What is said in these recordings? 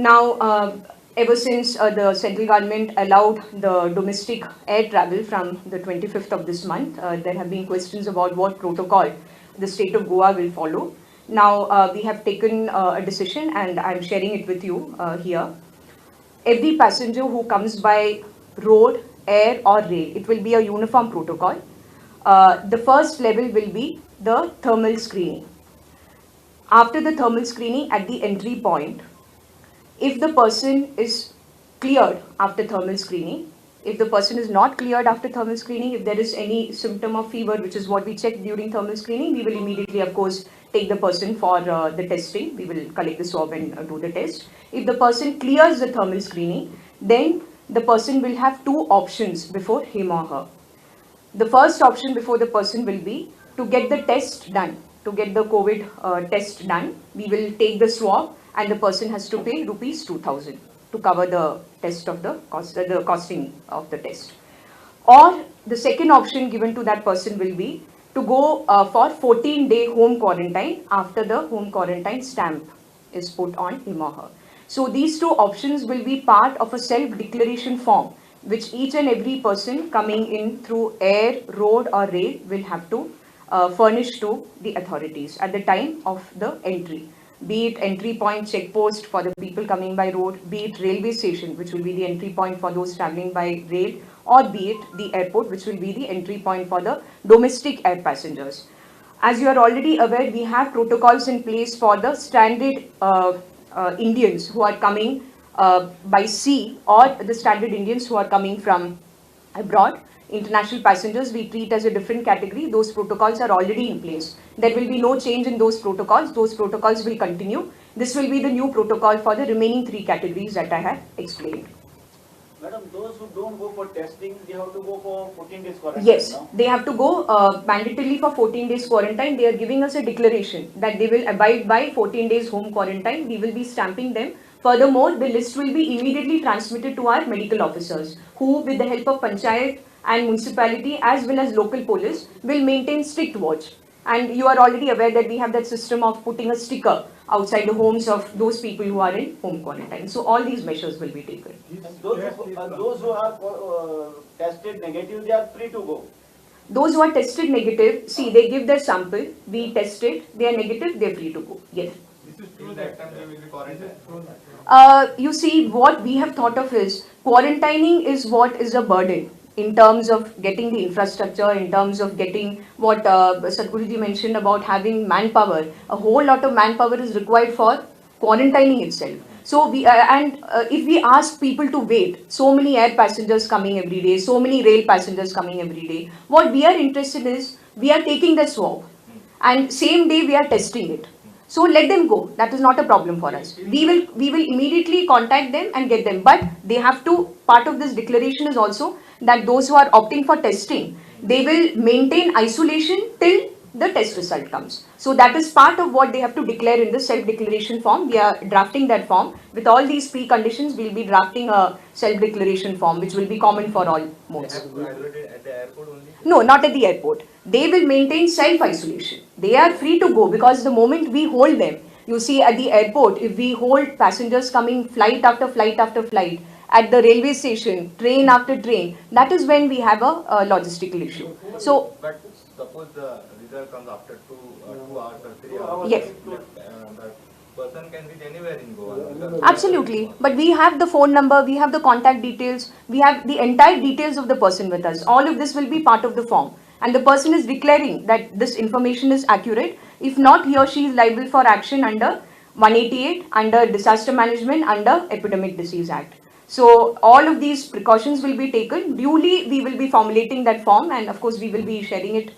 Now, ever since the central government allowed the domestic air travel from the 25th of this month, there have been questions about what protocol the state of Goa will follow. Now, we have taken a decision and I'm sharing it with you here. Every passenger who comes by road, air or rail, it will be a uniform protocol. The first level will be the thermal screening. After the thermal screening at the entry point, if the person is cleared after thermal screening, if the person is not cleared after thermal screening, if there is any symptom of fever, which is what we check during thermal screening, we will immediately, of course, take the person for the testing. We will collect the swab and do the test. If the person clears the thermal screening, then the person will have two options before him or her. The first option before the person will be to get the test done, to get the COVID test done. We will take the swab and the person has to pay rupees 2,000 to cover the test of the costing of the test. Or the second option given to that person will be to go for 14-day home quarantine after the home quarantine stamp is put on him or her. So these two options will be part of a self-declaration form which each and every person coming in through air, road or rail will have to furnish to the authorities at the time of the entry. Be it entry point check post for the people coming by road, be it railway station, which will be the entry point for those traveling by rail, or be it the airport, which will be the entry point for the domestic air passengers. As you are already aware, we have protocols in place for the stranded Indians who are coming by sea, or the stranded Indians who are coming from abroad. International passengers we treat as a different category. Those protocols are already in place. There will be no change in those protocols. Those protocols will continue. This will be the new protocol for the remaining three categories that I have explained. Madam, those who don't go for testing, they have to go for 14 days quarantine. Yes, no? they have to go mandatorily for 14 days quarantine. They are giving us a declaration that they will abide by 14 days home quarantine. We will be stamping them. Furthermore, the list will be immediately transmitted to our medical officers, who with the help of panchayat and municipality as well as local police will maintain strict watch. And you are already aware that we have that system of putting a sticker outside the homes of those people who are in home quarantine. So all these measures will be taken. And those who are tested negative, they are free to go. Those who are tested negative, see, they give their sample, we test it, they are negative, they are free to go. Yes. This is true that time they will be quarantined. You see, what we have thought of is quarantining is what is a burden in terms of getting the infrastructure, in terms of getting what Sadhguruji mentioned about having manpower. A whole lot of manpower is required for quarantining itself. So we if we ask people to wait, so many air passengers coming every day, so many rail passengers coming every day, what we are interested in is we are taking the swab and same day we are testing it. So let them go. That is not a problem for us. We will immediately contact them and get them. But they have to, part of this declaration is also that those who are opting for testing, they will maintain isolation till the test result comes. So that is part of what they have to declare in the self-declaration form. We are drafting that form. With all these preconditions, we will be drafting a self-declaration form which will be common for all modes. They have to isolate it at the airport only? No, not at the airport. They will maintain self-isolation. They are free to go because the moment we hold them, you see at the airport, if we hold passengers coming flight after flight after flight, at the railway station, train after train, that is when we have a logistical issue. So, But suppose the result comes after 2 hours or 3 hours. Yes. The person can reach anywhere in Goa. absolutely. But we have the phone number, we have the contact details, we have the entire details of the person with us. All of this will be part of the form. And the person is declaring that this information is accurate. If not, he or she is liable for action under 188, under Disaster Management, under Epidemic Disease Act. So all of these precautions will be taken. Duly, we will be formulating that form and of course we will be sharing it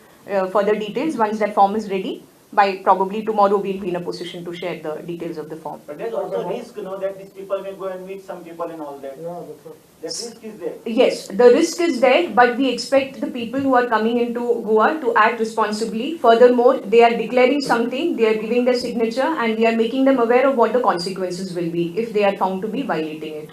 further details once that form is ready. By probably tomorrow we'll be in a position to share the details of the form. But there's also risk, that these people may go and meet some people and all that. Yeah, that's right. That risk is there. Yes, the risk is there, but we expect the people who are coming into Goa to act responsibly. Furthermore, they are declaring something, they are giving their signature and we are making them aware of what the consequences will be if they are found to be violating it.